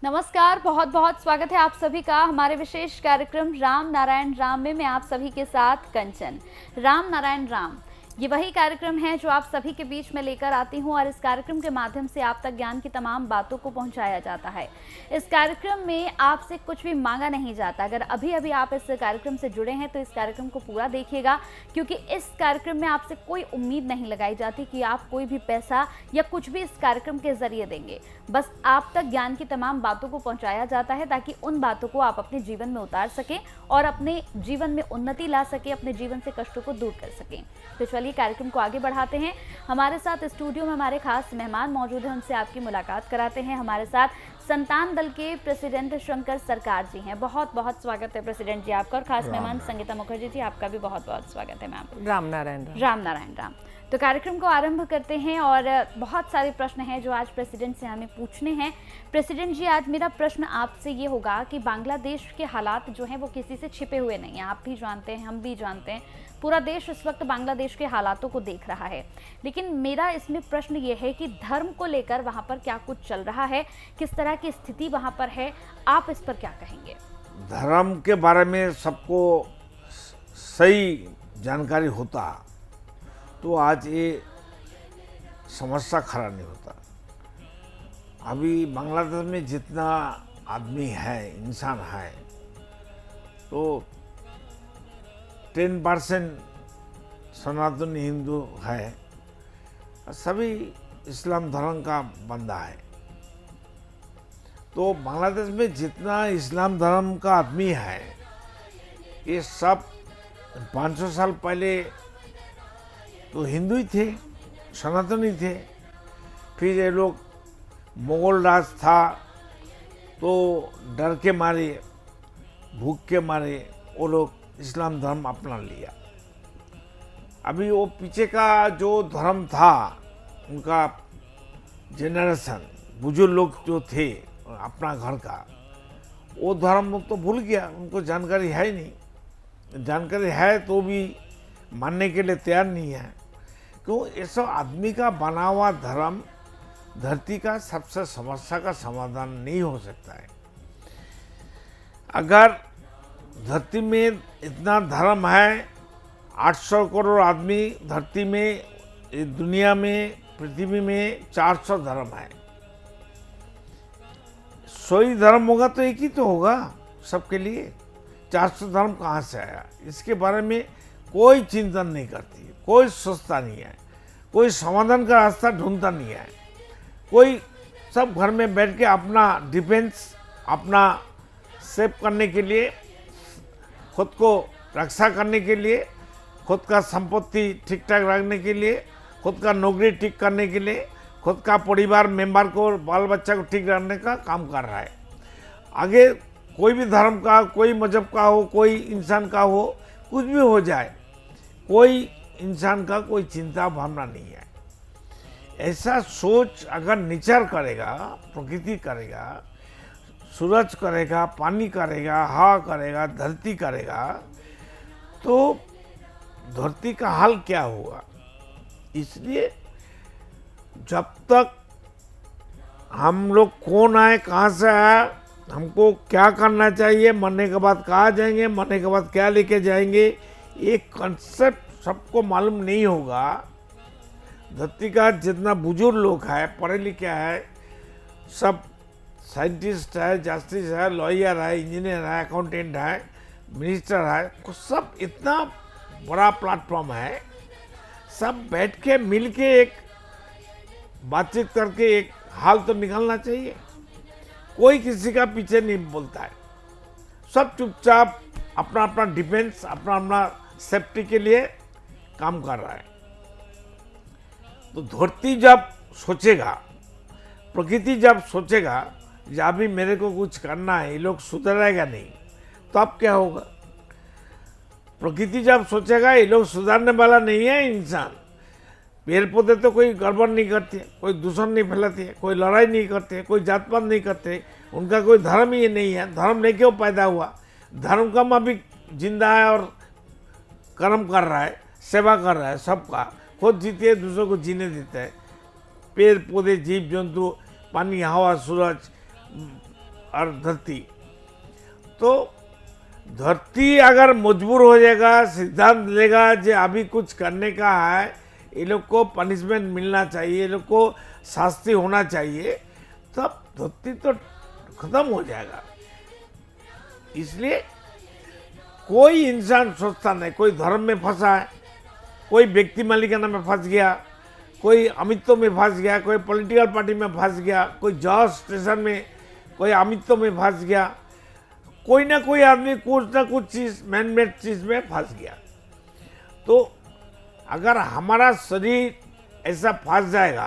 नमस्कार, बहुत बहुत स्वागत है आप सभी का हमारे विशेष कार्यक्रम राम नारायण राम में। मैं आप सभी के साथ कंचन। राम नारायण राम ये वही कार्यक्रम है जो आप सभी के बीच में लेकर आती हूँ और इस कार्यक्रम के माध्यम से आप तक ज्ञान की तमाम बातों को पहुँचाया जाता है। इस कार्यक्रम में आपसे कुछ भी मांगा नहीं जाता। अगर अभी अभी आप इस कार्यक्रम से जुड़े हैं तो इस कार्यक्रम को पूरा देखिएगा, क्योंकि इस कार्यक्रम में आपसे कोई उम्मीद नहीं लगाई जाती कि आप कोई भी पैसा या कुछ भी इस कार्यक्रम के जरिए देंगे। बस आप तक ज्ञान की तमाम बातों को पहुंचाया जाता है ताकि उन बातों को आप अपने जीवन में उतार सकें और अपने जीवन में उन्नति ला सकें, अपने जीवन से कष्टों को दूर कर सकें। तो चलिए कार्यक्रम को आगे बढ़ाते हैं। हमारे साथ स्टूडियो में हमारे खास मेहमान मौजूद हैं, उनसे आपकी मुलाकात कराते हैं। हमारे साथ संतान दल के प्रेसिडेंट शंकर सरकार जी हैं। बहुत बहुत स्वागत है प्रेसिडेंट जी आपका। और खास मेहमान संगीता मुखर्जी जी, आपका भी बहुत बहुत स्वागत है मैम। राम नारायण राम। राम नारायण राम। तो कार्यक्रम को आरंभ करते हैं और बहुत सारे प्रश्न हैं जो आज प्रेसिडेंट से हमें पूछने हैं। प्रेसिडेंट जी, आज मेरा प्रश्न आपसे ये होगा कि बांग्लादेश के हालात जो हैं वो किसी से छिपे हुए नहीं हैं। आप भी जानते हैं, हम भी जानते हैं, पूरा देश इस वक्त बांग्लादेश के हालातों को देख रहा है। लेकिन मेरा इसमें प्रश्न ये है कि धर्म को लेकर वहाँ पर क्या कुछ चल रहा है, किस तरह की स्थिति वहाँ पर है, आप इस पर क्या कहेंगे? धर्म के बारे में सबको सही जानकारी होता तो आज ये समस्या खड़ा नहीं होता। अभी बांग्लादेश में जितना आदमी है, इंसान है, तो 10% सनातनी हिंदू है, सभी इस्लाम धर्म का बंदा है। तो बांग्लादेश में जितना इस्लाम धर्म का आदमी है, ये सब 500 साल पहले तो हिंदू ही थे, सनातनी थे। फिर ये लोग मुगल राज था तो डर के मारे, भूख के मारे वो लोग इस्लाम धर्म अपना लिया। अभी वो पीछे का जो धर्म था, उनका जेनरेशन, बुजुर्ग लोग जो थे अपना घर का, वो धर्म तो भूल गया, उनको जानकारी है ही नहीं। जानकारी है तो भी मानने के लिए तैयार नहीं है। क्यों? ये सब आदमी का बना हुआ धर्म धरती का सबसे समस्या का समाधान नहीं हो सकता है। अगर धरती में इतना धर्म है, 800 करोड़ आदमी धरती में, दुनिया में, पृथ्वी में 400 धर्म है। 100 ही धर्म होगा तो एक ही तो होगा सबके लिए। 400 धर्म कहाँ से आया? इसके बारे में कोई चिंतन नहीं करती, कोई सोचता नहीं है, कोई समाधान का रास्ता ढूंढता नहीं है। कोई सब घर में बैठ के अपना डिफेंस, अपना सेव करने के लिए, खुद को रक्षा करने के लिए, खुद का संपत्ति ठीक ठाक रखने के लिए, खुद का नौकरी ठीक करने के लिए, खुद का परिवार मेंबर को, बाल बच्चा को ठीक रखने का काम कर रहा है। आगे कोई भी धर्म का, कोई मजहब का हो, कोई इंसान का हो, कुछ भी हो जाए, कोई इंसान का कोई चिंता भावना नहीं है। ऐसा सोच अगर नेचर करेगा, प्रकृति करेगा, सूरज करेगा, पानी करेगा, हवा करेगा, धरती करेगा, तो धरती का हाल क्या होगा? इसलिए जब तक हम लोग कौन आए, कहाँ से आया, हमको क्या करना चाहिए, मरने के बाद कहाँ जाएंगे, मरने के बाद क्या लेके जाएंगे, ये कंसेप्ट सबको मालूम नहीं होगा। धरती का जितना बुजुर्ग लोग है, पढ़े लिखे है, सब साइंटिस्ट है, जस्टिस है, लॉयर है, इंजीनियर है, अकाउंटेंट है, मिनिस्टर है, सब इतना बड़ा प्लेटफॉर्म है, सब बैठ के मिल के एक बातचीत करके एक हाल तो निकालना चाहिए। कोई किसी का पीछे नहीं बोलता है, सब चुपचाप अपना अपना डिफेंस, अपना अपना सेफ्टी के लिए काम कर रहा है। तो धरती जब सोचेगा, प्रकृति जब सोचेगा कि अभी मेरे को कुछ करना है, ये लोग सुधरेगा नहीं, तो अब क्या होगा? प्रकृति जब सोचेगा ये लोग सुधारने वाला नहीं है इंसान, पेड़ पौधे तो कोई गड़बड़ नहीं करते, कोई दूषण नहीं फैलाते, कोई लड़ाई नहीं करते, कोई जात पात नहीं करते, उनका कोई धर्म ही नहीं है। धर्म नहीं क्यों पैदा हुआ? धर्म का अभी जिंदा है और कर्म कर रहा है, सेवा कर रहा है सबका, खुद जीते है, दूसरों को जीने देता है। पेड़ पौधे, जीव जंतु, पानी, हवा, सूरज, और धरती। तो धरती अगर मजबूर हो जाएगा, सिद्धांत लेगा जो अभी कुछ करने का है, ये लोग को पनिशमेंट मिलना चाहिए, ये लोग को शास्ति होना चाहिए, तब धरती तो खत्म हो जाएगा। इसलिए कोई इंसान सोचता नहीं, कोई धर्म में फंसा है, कोई व्यक्ति मालिकाना में फंस गया, कोई अमित्व में फंस गया, कोई पॉलिटिकल पार्टी में फंस गया, कोई जॉब स्टेशन में, कोई अमित्व में फंस गया, कोई ना कोई आदमी कुछ ना कुछ चीज मैन मेड चीज में फंस गया। तो अगर हमारा शरीर ऐसा फंस जाएगा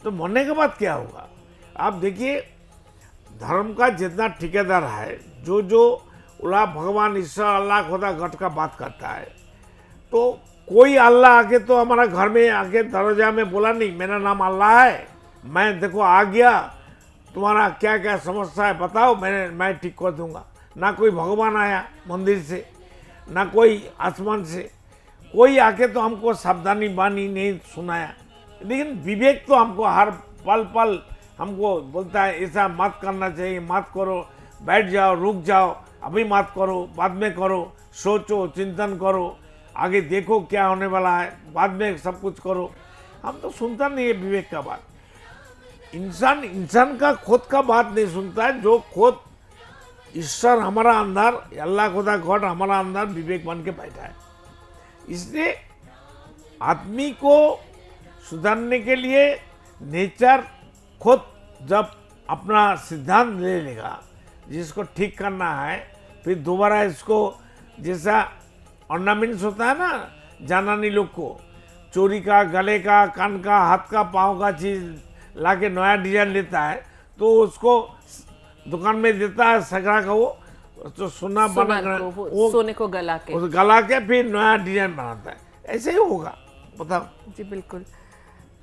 तो मरने के बाद क्या होगा? आप देखिए, धर्म का जितना ठेकेदार है, जो उला भगवान ईश्वर अल्लाह खुदा गट का बात करता है, तो कोई अल्लाह आके तो हमारा घर में आके दरवाजा में बोला नहीं मेरा नाम अल्लाह है, मैं देखो आ गया, तुम्हारा क्या क्या समस्या है बताओ, मैं ठीक कर दूंगा। ना कोई भगवान आया मंदिर से, ना कोई आसमान से, कोई आके तो हमको सावधानी बानी नहीं सुनाया। लेकिन विवेक तो हमको हर पल पल हमको बोलता है ऐसा मत करना चाहिए, मत करो, बैठ जाओ, रुक जाओ, अभी मत करो, बाद में करो, सोचो, चिंतन करो, आगे देखो क्या होने वाला है, बाद में सब कुछ करो। हम तो सुनता नहीं है विवेक का बात। इंसान का खुद का बात नहीं सुनता है, जो खुद ईश्वर हमारा अंदर, अल्लाह खुदा गॉड हमारा अंदर विवेक बन के बैठा है। इसलिए आदमी को सुधारने के लिए नेचर खुद जब अपना सिद्धांत ले लेगा, जिसको ठीक करना है, फिर दोबारा इसको, जैसा ऑर्नामेंट्स होता है ना जानानी लोग को, चोरी का, गले का, कान का, हाथ का, पाँव का चीज लाके नया डिजाइन लेता है, तो उसको दुकान में देता है सगड़ा का, वो तो सोना बना वो सोने को गला के फिर नया डिजाइन बनाता है। ऐसे ही होगा, बताओ जी। बिल्कुल।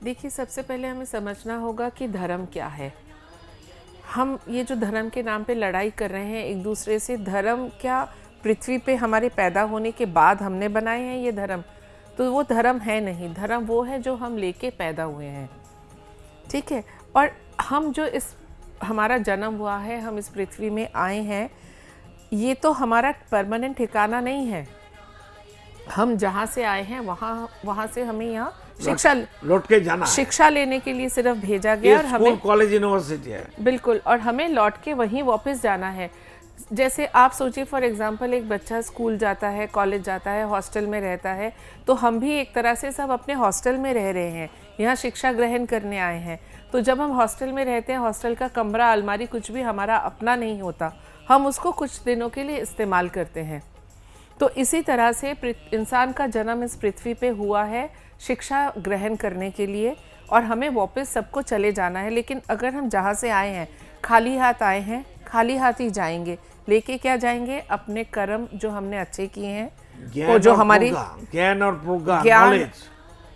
देखिए, सबसे पहले हमें समझना होगा कि धर्म क्या है। हम ये जो धर्म के नाम पे लड़ाई कर रहे हैं एक दूसरे से, धर्म क्या पृथ्वी पे हमारे पैदा होने के बाद हमने बनाए हैं ये धर्म? तो वो धर्म है नहीं। धर्म वो है जो हम लेके पैदा हुए हैं, ठीक है। और हम जो इस हमारा जन्म हुआ है, हम इस पृथ्वी में आए हैं, ये तो हमारा परमानेंट ठिकाना नहीं है। हम जहाँ से आए हैं वहाँ से हमें यहाँ शिक्षा लौट के जाना है। शिक्षा लेने के लिए सिर्फ भेजा गया, और हमें कॉलेज यूनिवर्सिटी है। बिल्कुल, और हमें लौट के वहीं वापस जाना है। जैसे आप सोचिए, फॉर एग्जांपल, एक बच्चा स्कूल जाता है, कॉलेज जाता है, हॉस्टल में रहता है, तो हम भी एक तरह से सब अपने हॉस्टल में रह रहे हैं, यहाँ शिक्षा ग्रहण करने आए हैं। तो जब हम हॉस्टल में रहते हैं, हॉस्टल का कमरा, अलमारी, कुछ भी हमारा अपना नहीं होता, हम उसको कुछ दिनों के लिए इस्तेमाल करते हैं। तो इसी तरह से इंसान का जन्म इस पृथ्वी पे हुआ है शिक्षा ग्रहण करने के लिए, और हमें वापस सबको चले जाना है। लेकिन अगर हम जहाँ से आए हैं खाली हाथ आए हैं, खाली हाथ ही जाएंगे। लेके क्या जाएंगे? अपने कर्म जो हमने अच्छे किए हैं, वो जो हमारी ज्ञान और नॉलेज,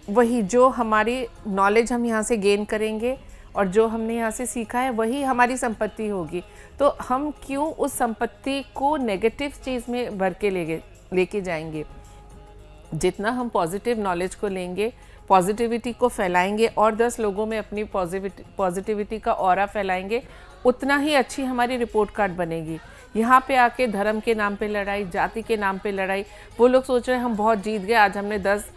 वही जो हमारी नॉलेज हम यहाँ से गेन करेंगे, और जो हमने यहाँ से सीखा है वही हमारी संपत्ति होगी। तो हम क्यों उस संपत्ति को नेगेटिव चीज़ में भर के लेके जाएंगे? जितना हम पॉजिटिव नॉलेज को लेंगे, पॉजिटिविटी को फैलाएंगे, और 10 लोगों में अपनी पॉजिटिविटी का ऑरा फैलाएंगे, उतना ही अच्छी हमारी रिपोर्ट कार्ड बनेगी। यहाँ पे आके धर्म के नाम पे लड़ाई, जाति के नाम पे लड़ाई, वो लोग सोच रहे हैं हम बहुत जीत गए, आज हमने 10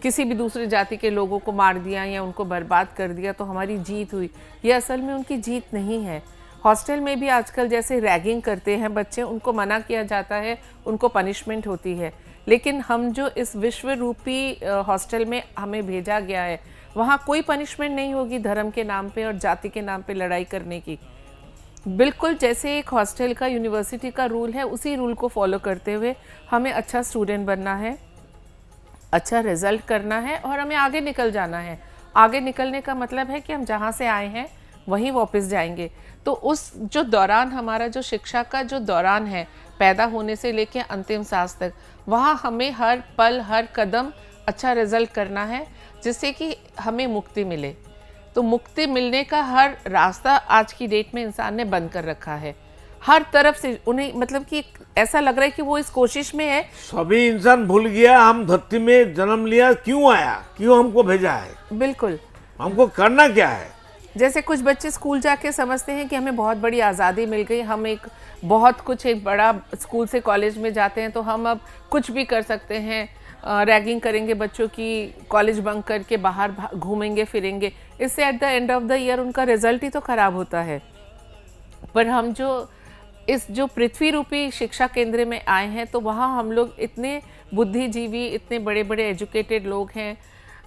किसी भी दूसरे जाति के लोगों को मार दिया या उनको बर्बाद कर दिया तो हमारी जीत हुई। ये असल में उनकी जीत नहीं है। हॉस्टल में भी आजकल जैसे रैगिंग करते हैं बच्चे, उनको मना किया जाता है, उनको पनिशमेंट होती है। लेकिन हम जो इस विश्व रूपी हॉस्टल में हमें भेजा गया है, वहाँ कोई पनिशमेंट नहीं होगी धर्म के नाम पे और जाति के नाम पे लड़ाई करने की। बिल्कुल जैसे एक हॉस्टल का, यूनिवर्सिटी का रूल है, उसी रूल को फॉलो करते हुए हमें अच्छा स्टूडेंट बनना है, अच्छा रिजल्ट करना है, और हमें आगे निकल जाना है। आगे निकलने का मतलब है कि हम जहाँ से आए हैं वहीं वापस जाएंगे। तो उस जो दौरान, हमारा जो शिक्षा का जो दौरान है, पैदा होने से लेकर अंतिम सांस तक, वहाँ हमें हर पल हर कदम अच्छा रिजल्ट करना है, जिससे कि हमें मुक्ति मिले। तो मुक्ति मिलने का हर रास्ता आज की डेट में इंसान ने बंद कर रखा है। हर तरफ से उन्हें, मतलब कि ऐसा लग रहा है कि वो इस कोशिश में है। सभी इंसान भूल गया हम धरती में जन्म लिया, क्यों आया, क्यों हमको भेजा है। बिल्कुल, हमको करना क्या है। जैसे कुछ बच्चे स्कूल जाके समझते हैं कि हमें बहुत बड़ी आज़ादी मिल गई, हम एक बहुत कुछ एक बड़ा स्कूल से कॉलेज में जाते हैं तो हम अब कुछ भी कर सकते हैं, रैगिंग करेंगे बच्चों की, कॉलेज बंक करके बाहर घूमेंगे फिरेंगे, इससे eight the end of the year उनका रिजल्ट ही तो ख़राब होता है। पर हम जो पृथ्वी रूपी शिक्षा केंद्र में आए हैं तो वहाँ हम लोग इतने बुद्धिजीवी, इतने बड़े बड़े एजुकेटेड लोग हैं,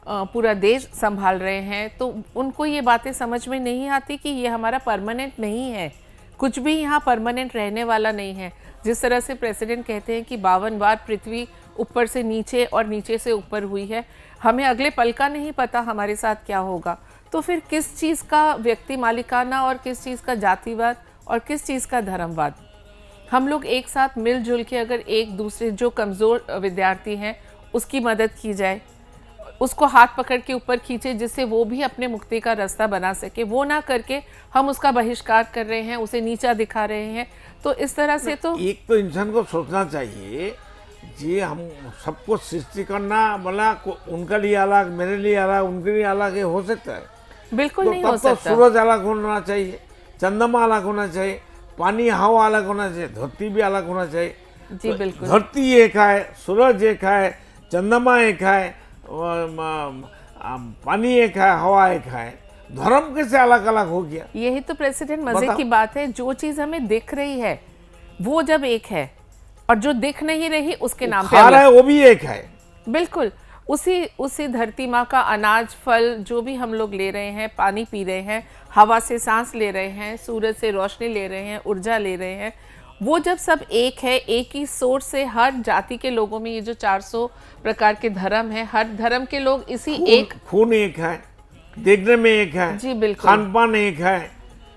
पूरा देश संभाल रहे हैं, तो उनको ये बातें समझ में नहीं आती कि ये हमारा परमानेंट नहीं है, कुछ भी यहाँ परमानेंट रहने वाला नहीं है। जिस तरह से प्रेसिडेंट कहते हैं कि 52 बार पृथ्वी ऊपर से नीचे और नीचे से ऊपर हुई है, हमें अगले पल का नहीं पता हमारे साथ क्या होगा। तो फिर किस चीज़ का व्यक्ति मालिकाना और किस चीज़ का जातिवाद और किस चीज़ का धर्मवाद? हम लोग एक साथ मिलजुल के अगर एक दूसरे जो कमज़ोर विद्यार्थी हैं उसकी मदद की जाए, उसको हाथ पकड़ के ऊपर खींचे जिससे वो भी अपने मुक्ति का रास्ता बना सके, वो ना करके हम उसका बहिष्कार कर रहे हैं, उसे नीचा दिखा रहे हैं। तो इस तरह से तो एक तो इंसान को सोचना चाहिए जी, हम सबको सृष्टि करना बोला उनके लिए अलग, मेरे लिए अलग, उनके लिए अलग, ये हो सकता है? बिल्कुल तो नहीं हो तब तो सकता। सूरज अलग होना चाहिए, चंद्रमा अलग होना चाहिए, पानी हवा अलग होना चाहिए, धरती भी अलग होना चाहिए। जी तो बिल्कुल। धरती एक है, सूरज एक है, चंद्रमा एक है, पानी एक है, हवा एक है, धर्म कैसे अलग अलग हो गया? यही तो प्रेसिडेंट मजे बताओ। की बात है, जो चीज हमें दिख रही है वो जब एक है और जो दिख नहीं रही उसके नाम पे खा रहा अलग। है वो भी एक है। बिल्कुल उसी धरती माँ का अनाज, फल जो भी हम लोग ले रहे हैं, पानी पी रहे हैं, हवा से सांस ले रहे हैं, सूरज से रोशनी ले रहे हैं, ऊर्जा ले रहे हैं, वो जब सब एक है, एक ही सोर्स से हर जाति के लोगों में ये जो 400 प्रकार के धर्म है, हर धर्म के लोग इसी एक खून एक है, देखने में एक है, जी बिल्कुल, खान पान एक है,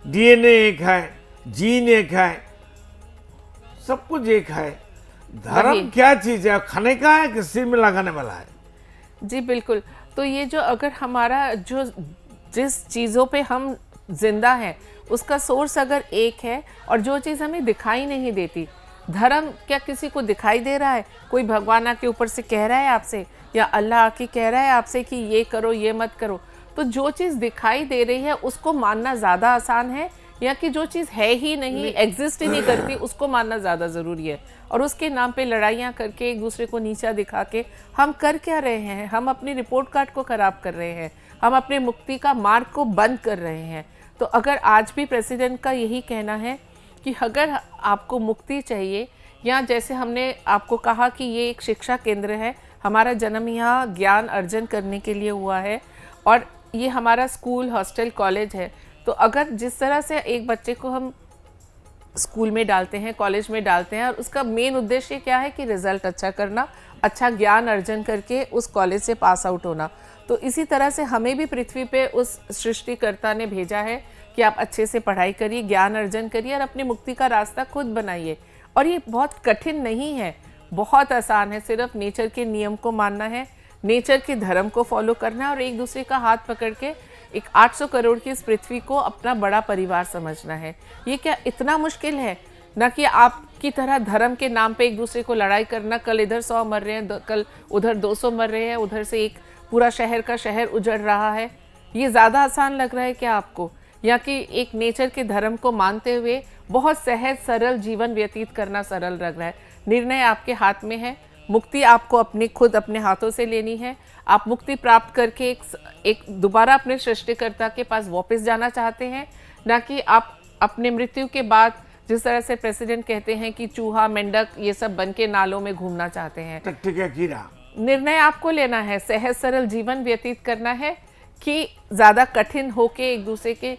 डीएनए एक है, जीन एक है, सब कुछ एक है। धर्म वही। क्या चीज है? खाने का है कि सिर में लगाने वाला है? जी बिल्कुल। तो ये जो अगर हमारा जो जिस चीज़ों पे हम जिंदा हैं उसका सोर्स अगर एक है और जो चीज़ हमें दिखाई नहीं देती, धर्म क्या किसी को दिखाई दे रहा है? कोई भगवान आके ऊपर से कह रहा है आपसे, या अल्लाह आके कह रहा है आपसे कि ये करो ये मत करो? तो जो चीज़ दिखाई दे रही है उसको मानना ज़्यादा आसान है, या कि जो चीज़ है ही नहीं, एग्जिस्ट ही नहीं करती, उसको मानना ज़्यादा ज़रूरी है? और उसके नाम पे लड़ाइयाँ करके एक दूसरे को नीचा दिखा के हम कर क्या रहे हैं? हम अपनी रिपोर्ट कार्ड को ख़राब कर रहे हैं, हम अपने मुक्ति का मार्ग को बंद कर रहे हैं। तो अगर आज भी प्रेसिडेंट का यही कहना है कि अगर आपको मुक्ति चाहिए, या जैसे हमने आपको कहा कि ये एक शिक्षा केंद्र है, हमारा जन्म यहाँ ज्ञान अर्जन करने के लिए हुआ है और ये हमारा स्कूल, हॉस्टल, कॉलेज है, तो अगर जिस तरह से एक बच्चे को हम स्कूल में डालते हैं, कॉलेज में डालते हैं और उसका मेन उद्देश्य क्या है कि रिजल्ट अच्छा करना, अच्छा ज्ञान अर्जन करके उस कॉलेज से पास आउट होना, तो इसी तरह से हमें भी पृथ्वी पे उस सृष्टिकर्ता ने भेजा है कि आप अच्छे से पढ़ाई करिए, ज्ञान अर्जन करिए और अपनी मुक्ति का रास्ता खुद बनाइए। और ये बहुत कठिन नहीं है, बहुत आसान है, सिर्फ नेचर के नियम को मानना है, नेचर के धर्म को फॉलो करना है और एक दूसरे का हाथ पकड़ के एक 800 करोड़ की इस पृथ्वी को अपना बड़ा परिवार समझना है। ये क्या इतना मुश्किल है? ना कि आपकी तरह धर्म के नाम पे एक दूसरे को लड़ाई करना, कल इधर 100 मर रहे हैं, कल उधर 200 मर रहे हैं, उधर से एक पूरा शहर का शहर उजड़ रहा है। ये ज़्यादा आसान लग रहा है क्या आपको? या कि एक नेचर के धर्म को मानते हुए बहुत सहज सरल जीवन व्यतीत करना सरल लग रहा है? निर्णय आपके हाथ में है, मुक्ति आपको खुद अपने हाथों से लेनी है। आप मुक्ति प्राप्त करके एक दोबारा अपने सृष्टिकर्ता के पास वापस जाना चाहते हैं, ना कि आप अपने मृत्यु के बाद जिस तरह से प्रेसिडेंट कहते हैं कि चूहा, मेंढक ये सब बन के नालों में घूमना चाहते हैं। टकटकिया कीड़ा। निर्णय आपको लेना है, सहज सरल जीवन व्यतीत करना है कि ज़्यादा कठिन होके एक दूसरे के।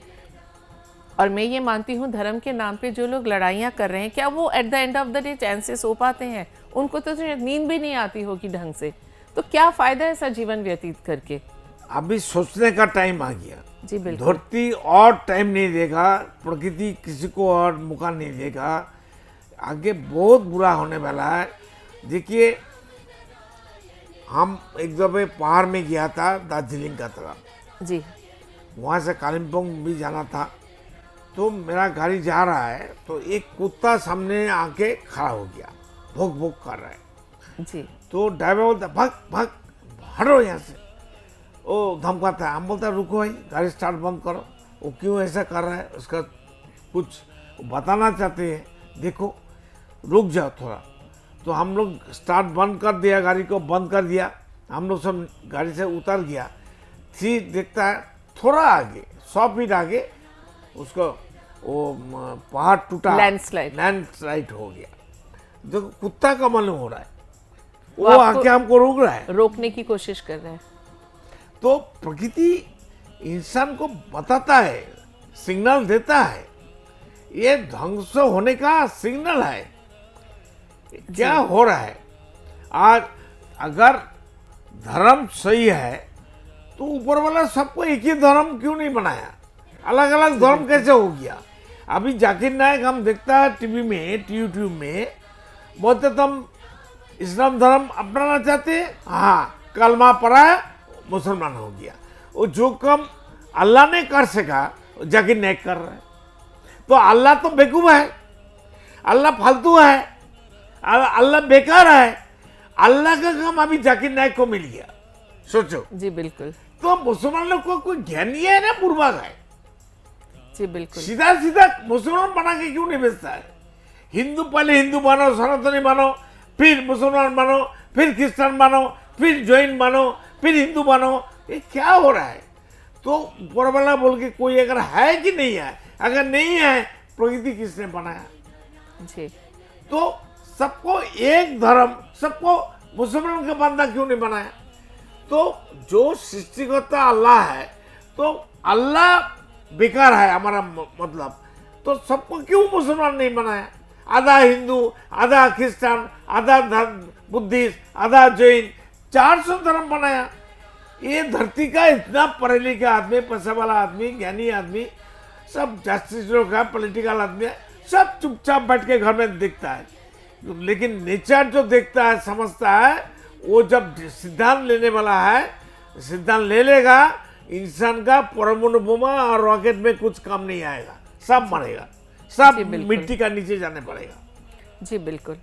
और मैं ये मानती हूँ धर्म के नाम पे जो लोग लड़ाइयाँ कर रहे हैं, क्या वो at the end of the day चैन से सो पाते हैं? उनको तो नींद भी नहीं आती होगी ढंग से, तो क्या फ़ायदा है ऐसा जीवन व्यतीत करके? अभी सोचने का टाइम आ गया। जी बिल्कुल। धरती और टाइम नहीं देगा, प्रकृति किसी को और मौका नहीं देगा, आगे बहुत बुरा होने वाला है। देखिए, हम एक दफे पहाड़ में गया था, दार्जिलिंग का तरफ जी। वहाँ से कालिम्पोंग भी जाना था, तो मेरा गाड़ी जा रहा है तो एक कुत्ता सामने आके खड़ा हो गया, भौंक भौंक कर रहा है। जी। तो ड्राइवर बोलता भाग भाग हटो यहाँ से, वो धमकाता है। हम बोलता रुको भाई, गाड़ी स्टार्ट बंद करो, वो क्यों ऐसा कर रहा है, उसका कुछ बताना चाहते हैं, देखो रुक जाओ थोड़ा। तो हम लोग स्टार्ट बंद कर दिया, गाड़ी को बंद कर दिया, हम लोग सब गाड़ी से उतर गया। फिर देखता है थोड़ा आगे 100 फीट आगे उसको वो पहाड़ टूटा, लैंडस्लाइड हो गया। देखो कुत्ता का मालूम हो रहा है, वो आके हमको रोक रहा है, रोकने की कोशिश कर रहे हैं। तो प्रकृति इंसान को बताता है, सिग्नल देता है, ये ध्वंस होने का सिग्नल है। क्या हो रहा है आज, अगर धर्म सही है तो ऊपर वाला सबको एक ही धर्म क्यों नहीं बनाया, अलग अलग धर्म कैसे हो गया। अभी जाकिर नायक हम देखता है टीवी में, यूट्यूब में, बोलते तुम इस्लाम धर्म अपनाना चाहते हैं, हाँ कलमा पढ़ा मुसलमान हो गया। वो जो कम अल्लाह ने कर सका जाकिर नायक कर रहा है। तो अल्लाह तो बेवकूफ है, अल्लाह फालतू है, अल्लाह बेकार है। अल्लाह का काम अभी जाकिर नायक को मिल गया, सोचो। जी बिल्कुल। तो मुसलमान लोग को कोई ज्ञान नहीं है ना, पूर्वाग है। जी बिल्कुल। सीधा सीधा मुसलमान बना के क्यों नहीं बेचता है। हिंदू पहले हिंदू मानो, सनातनी मानो, फिर मुसलमान मानो, फिर क्रिश्चियन मानो, फिर जैन मानो, फिर हिंदू मानो, ये क्या हो रहा है। तो ऊपर वाला बोल के कोई अगर है कि नहीं है, अगर नहीं है प्रकृति किसने बनाया जी। तो सबको एक धर्म, सबको मुसलमान का बंदा क्यों नहीं बनाया। तो जो सृष्टिकर्ता अल्लाह है, तो अल्लाह बेकार है हमारा मतलब, तो सबको क्यों मुसलमान नहीं बनाया। आधा हिंदू, आधा क्रिश्चियन, आधा बुद्धिस्ट, आधा जैन, 400 धर्म बनाया। ये धरती का इतना पढ़े लिखा आदमी, पैसा वाला आदमी, ज्ञानी आदमी, सब जस्टिस लोग है, पॉलिटिकल आदमी है, सब चुपचाप बैठ के घर में देखता है। लेकिन नेचर जो देखता है, समझता है, वो जब सिद्धांत लेने वाला है, सिद्धांत ले लेगा, इंसान का परमाणु बोमा और रॉकेट में कुछ काम नहीं आएगा, सब मरेगा, सब मिट्टी का नीचे जाने पड़ेगा। जी बिल्कुल।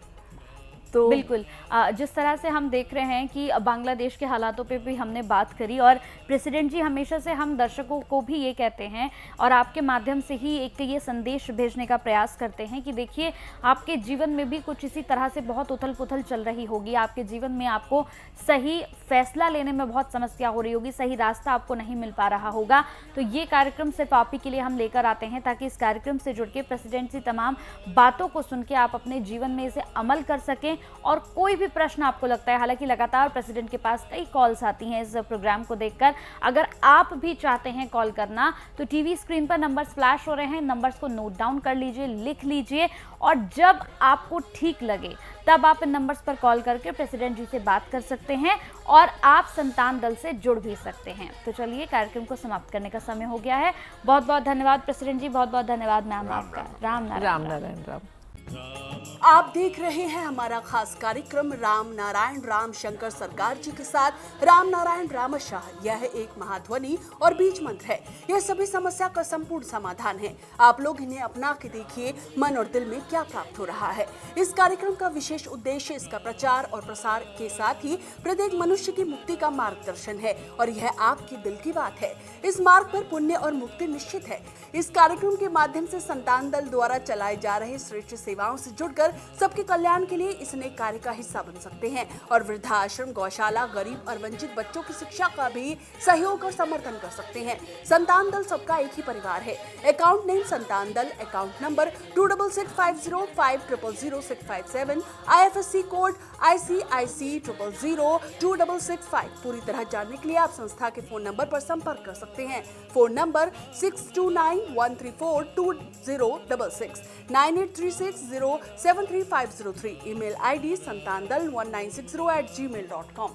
तो बिल्कुल जिस तरह से हम देख रहे हैं कि बांग्लादेश के हालातों पे भी हमने बात करी, और प्रेसिडेंट जी हमेशा से हम दर्शकों को भी ये कहते हैं और आपके माध्यम से ही एक ये संदेश भेजने का प्रयास करते हैं कि देखिए आपके जीवन में भी कुछ इसी तरह से बहुत उथल पुथल चल रही होगी, आपके जीवन में आपको सही फैसला लेने में बहुत समस्या हो रही होगी, सही रास्ता आपको नहीं मिल पा रहा होगा। तो ये कार्यक्रम सिर्फ आप ही के लिए हम लेकर आते हैं ताकि इस कार्यक्रम से जुड़ के प्रेसिडेंट की तमाम बातों को सुन के आप अपने जीवन में इसे अमल कर सकें। और कोई भी प्रश्न आपको लगता है, हालांकि लगातार प्रेसिडेंट के पास कई कॉल्स आती हैं इस प्रोग्राम को देखकर, अगर आप भी चाहते हैं कॉल करना तो टीवी स्क्रीन पर नंबर्स फ्लैश हो रहे हैं, नंबर्स को नोट डाउन कर लीजिए, लिख लीजिए, और जब आपको ठीक लगे तब आप इन नंबर्स पर कॉल करके प्रेसिडेंट जी से बात कर सकते हैं और आप संतान दल से जुड़ भी सकते हैं। तो चलिए कार्यक्रम को समाप्त करने का समय हो गया है। बहुत बहुत धन्यवाद प्रेसिडेंट जी, बहुत बहुत धन्यवाद मैम आपका। राम नारायण राम। आप देख रहे हैं हमारा खास कार्यक्रम राम नारायण राम शंकर सरकार जी के साथ राम नारायण रामशाह। यह एक महाध्वनि और बीज मंत्र है, यह सभी समस्या का संपूर्ण समाधान है। आप लोग इन्हें अपना के देखिए मन और दिल में क्या प्राप्त हो रहा है। इस कार्यक्रम का विशेष उद्देश्य इसका प्रचार और प्रसार के साथ ही प्रत्येक मनुष्य की मुक्ति का मार्गदर्शन है, और यह आपकी दिल की बात है। इस मार्ग पर पुण्य और मुक्ति निश्चित है। इस कार्यक्रम के माध्यम से संतान दल द्वारा चलाए जा रहे श्रेष्ठ सेवाओं से जुड़कर सबके कल्याण के लिए इस नेक कार्य का हिस्सा बन सकते हैं और वृद्धाश्रम, गौशाला, गरीब और वंचित बच्चों की शिक्षा का भी सहयोग और समर्थन कर सकते हैं। संतान दल सबका एक ही परिवार है। अकाउंट नेम संतान दल, account number 266505000657, IFSC code ICIC 000265। पूरी तरह जानने के लिए आप संस्था के फोन नंबर पर संपर्क कर सकते हैं। Phone number 6291342066, 9836073503, email ID santandal1960@gmail.com।